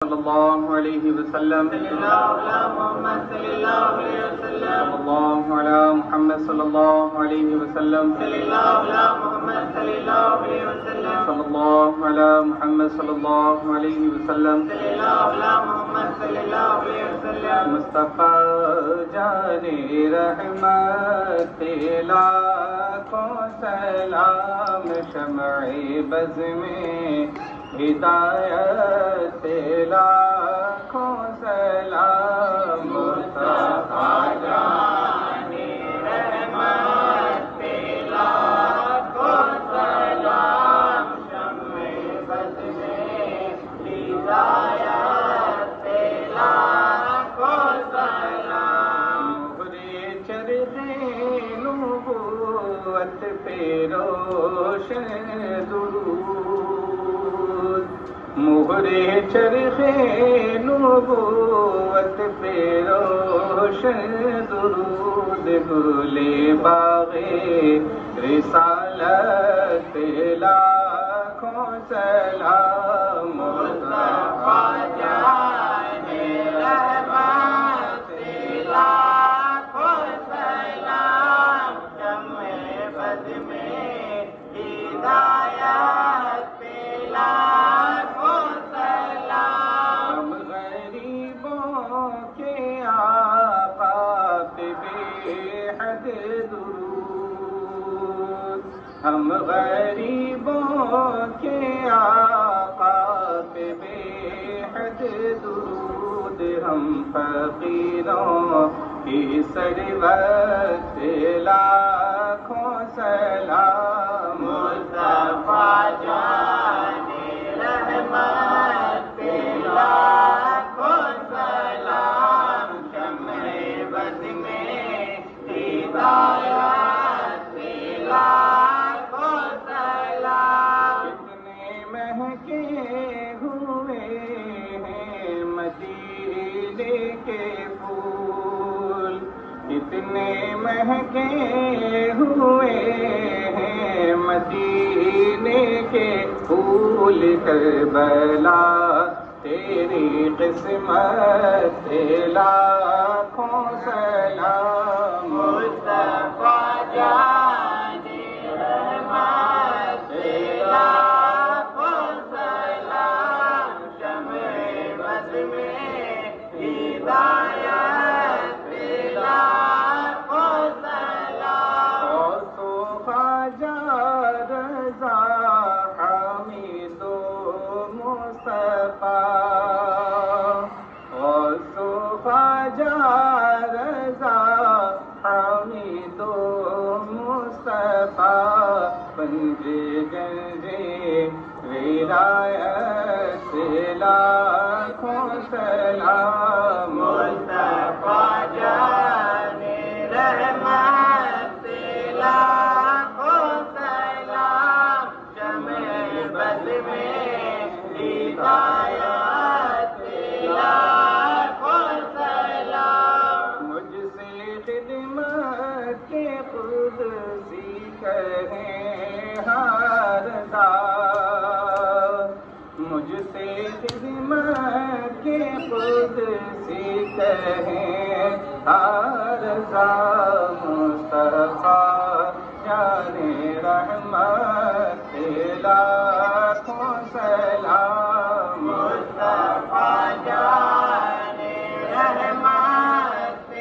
صلی اللہ علیہ وسلم صلی اللہ علی محمد صلی اللہ علیہ وسلم صلی اللہ علی محمد صلی اللہ علیہ وسلم صلی اللہ علی محمد صلی اللہ علیہ وسلم صلی اللہ علی محمد صلی اللہ علیہ وسلم صلی اللہ علی محمد صلی اللہ علیہ وسلم مصطفیٰ جان رحمت لاکھوں سلام شمع بز میں ہدایت لاکھوں سلام مصطفیٰ جان رحمت لاکھوں سلام شمع بز میں ہدایت لاکھوں سلام مہرے چرخے نبوت پہ روشن درود مہرے چرخے نبوت پہ روشن درود گلے باغ رسالت لاکھوں سلام مصطفیٰ جان رحمت لاکھوں سلام شمع بز میں ہدایت لاکھوں سلام ہم غریبوں کے آقا پہ بے حد درود ہم غریبوں کے آقا پہ بے حد درود ہم فقیروں کی سرورت لاکھوں سلام مصطفیٰ جان رحمت لاکھوں سلام شمع بز میں ہدایت لاکھوں سلام کتنے مہکے ہوئے ہیں مدینے کے پھول کتنے مہکے ہوئے ہیں مدینے کے پھول کربلا تیری قسمت لاکھوں سلام مصطفیٰ جان رحمت لاکھوں سلام شمع بز میں ہدایت لاکھوں سلام غوث و خواجہ رضا حمید و مصطفیٰ غوث و خواجہ رضا حمید و مصطفیٰ پنجے گنجے ولایت لاکھوں سلام مصطفیٰ جان رحمت لاکھوں سلام شمع بز میں ہدایت لاکھوں سلام مجھ سے خدمت کے قدسی کہیں ہر دار مجھ سے خدمت کے قدسی کہیں ہر دار مصطفیٰ جان رحمت لاکھوں سلام مصطفیٰ جان رحمت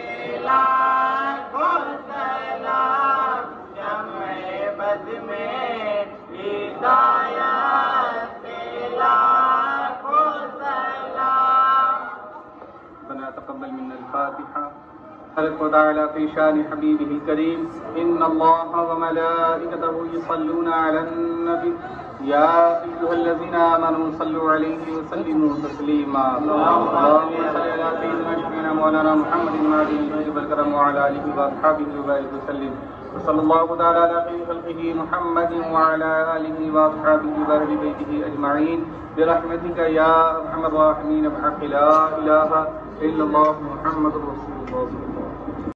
لاکھوں سلام شمع بز میں ہدایت لاکھوں سلام ربنا تقبل منا الفاتحة حضرت تعالى في شان حبيبه الكريم إن الله وملائكته يصلون على النبي يا أيها الذين آمنوا صلوا عليه وسلموا تسليما اللهم صل على سيدنا شفيعنا مولانا محمد وعلى آله والكرم وعلى آله وأصحابه وبارك وسلم وصلى الله تعالى على خير خلقه محمد وعلى آله وأصحابه وأهل بيته أجمعين برحمتك يا أرحم الراحمين بحق لا إله إلا الله محمد